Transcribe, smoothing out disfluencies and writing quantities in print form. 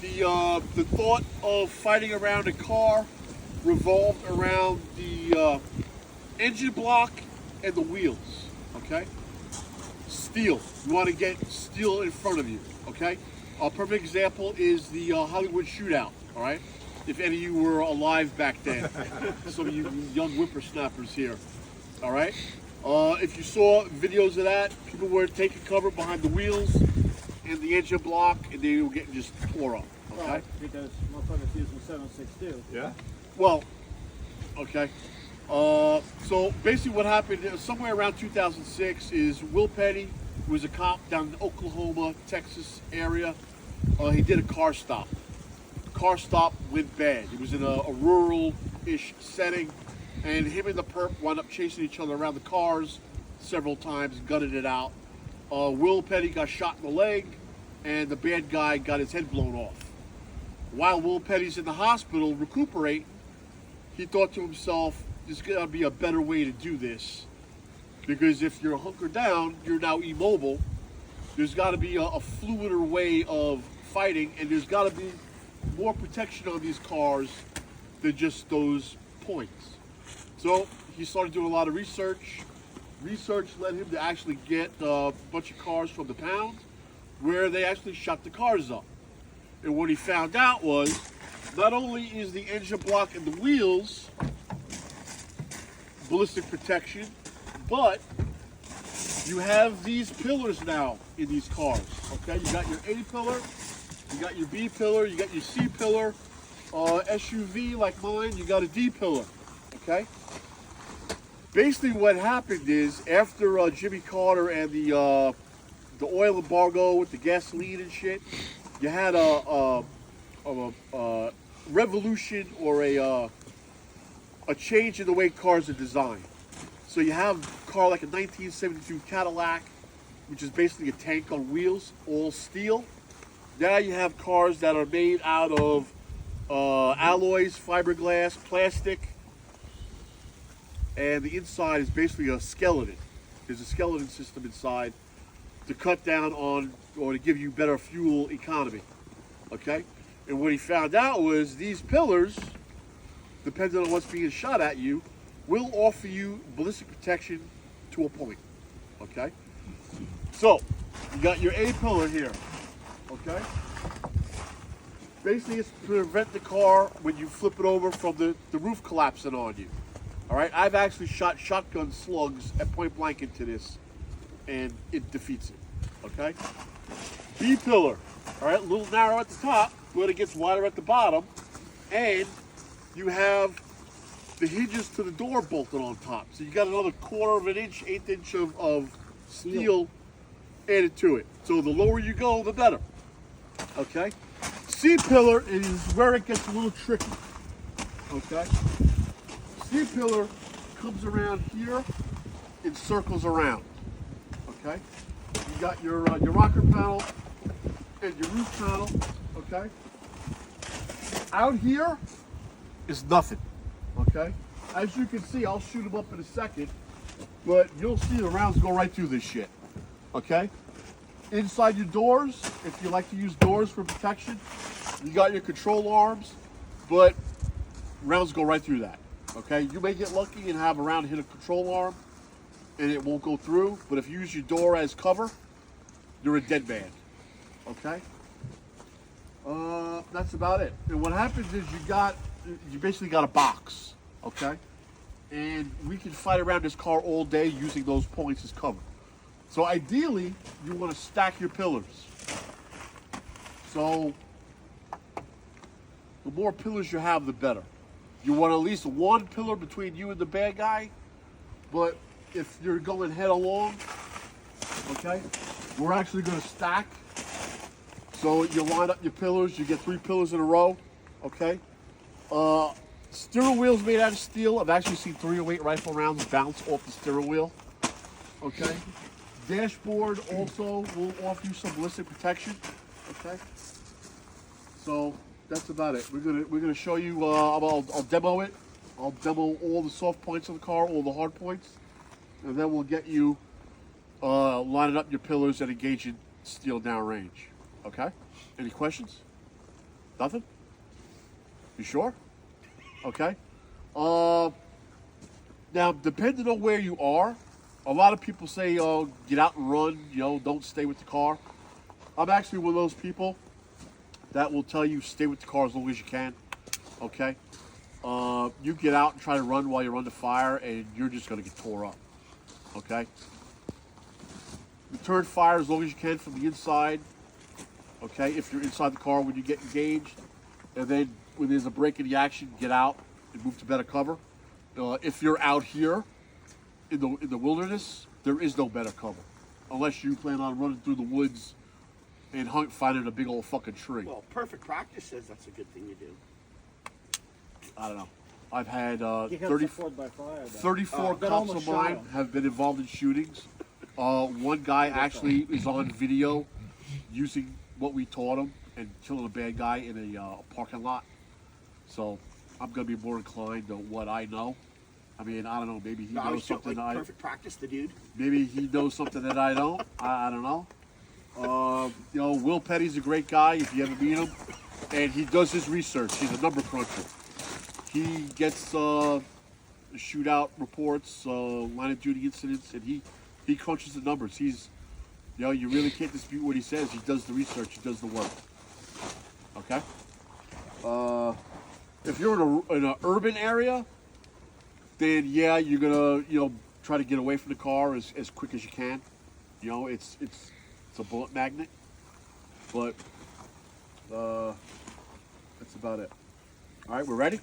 The thought of fighting around a car revolved around the engine block and the wheels. Okay, steel. You want to get steel in front of you. Okay, a perfect example is the Hollywood shootout. All right, if any of you were alive back then, some of you young whippersnappers here. All right, if you saw videos of that, people were taking cover behind the wheels and the engine block, and they were getting just tore up. Okay, well, because motherfuckers using 7.62. Yeah. well, okay. So basically what happened somewhere around 2006 is Will Petty, who was a cop down in the Oklahoma, Texas area, he did a car stop. The car stop went bad. It was in a rural-ish setting, and him and the perp wound up chasing each other around the cars several times, gutted it out. Will Petty got shot in the leg, and the bad guy got his head blown off. While Will Petty's in the hospital recuperating, he thought to himself, there's got to be a better way to do this, because if you're hunkered down, you're now immobile. There's got to be a fluider way of fighting, and there's got to be more protection on these cars than just those points. So he started doing a lot of research. Research led him to actually get a bunch of cars from the pound where they actually shot the cars up. And what he found out was, not only is the engine block and the wheels ballistic protection, but you have these pillars now in these cars. Okay, you got your A pillar, you got your B pillar, you got your C pillar. SUV like mine, you got a D pillar. Okay. Basically, what happened is after Jimmy Carter and the oil embargo with the gasoline and shit, you had a revolution or a change in the way cars are designed. So you have a car like a 1972 Cadillac, which is basically a tank on wheels, all steel. Now you have cars that are made out of alloys, fiberglass, plastic, and the inside is basically a skeleton. There's a skeleton system inside to cut down on or to give you better fuel economy. Okay? And what he found out was these pillars, depending on what's being shot at you, will offer you ballistic protection to a point. Okay? So, you got your A pillar here. Okay? Basically, it's to prevent the car when you flip it over from the roof collapsing on you. All right? I've actually shot shotgun slugs at point blank into this, and it defeats it. Okay? B pillar. All right? A little narrow at the top, but it gets wider at the bottom. And you have the hinges to the door bolted on top. So you got another quarter of an inch, eighth inch of steel added to it. So the lower you go, the better. Okay? C pillar is where it gets a little tricky. Okay? C pillar comes around here and circles around. Okay? You got your rocker panel and your roof panel. Okay? Out here is nothing. Okay? As you can see, I'll shoot them up in a second, but you'll see the rounds go right through this shit. Okay? Inside your doors, if you like to use doors for protection, you got your control arms, but rounds go right through that. Okay? You may get lucky and have a round hit a control arm and it won't go through, but if you use your door as cover, you're a dead man. Okay? That's about it. And what happens is you basically got a box, okay? And we can fight around this car all day using those points as cover. So ideally, you want to stack your pillars. So the more pillars you have, the better. You want at least one pillar between you and the bad guy, but if you're going head along, okay, we're actually going to stack. So you line up your pillars, you get 3 pillars in a row, okay? Steering wheel's made out of steel. I've actually seen 308 rifle rounds bounce off the steering wheel, okay? Dashboard also will offer you some ballistic protection, okay? So that's about it. We're gonna show you. I'll demo it. I'll demo all the soft points of the car, all the hard points, and then we'll get you lining up your pillars and engaging steel downrange. Okay? Any questions? Nothing? You sure? Okay. Now, depending on where you are, a lot of people say, "Oh, get out and run. You know, don't stay with the car." I'm actually one of those people that will tell you stay with the car as long as you can. Okay. You get out and try to run while you're under fire, and you're just gonna get tore up. Okay. Return fire as long as you can from the inside. Okay, if you're inside the car when you get engaged, and then when there's a break in the action, get out and move to better cover. If you're out here in the wilderness, there is no better cover, unless you plan on running through the woods and finding a big old fucking tree. Well, perfect practice says that's a good thing to do. I don't know. I've had You got 30, support by fire. 34 But cops almost of shot mine him. have been involved in shootings. One guy actually is on video using what we taught him and killing a bad guy in a parking lot. So I'm going to be more inclined to what I know. I mean, I don't know. Maybe he No, I knows was just something like that perfect practice, the dude. maybe he knows something that I don't. I don't know. You know, Will Petty's a great guy if you ever meet him, and he does his research. He's a number cruncher. He gets shootout reports, line of duty incidents, and he crunches the numbers. He's, you know, you really can't dispute what he says. He does the research. He does the work. Okay. If you're in an urban area, then yeah, you're gonna try to get away from the car as quick as you can. You know, it's a bullet magnet, but that's about it. All right, we're ready.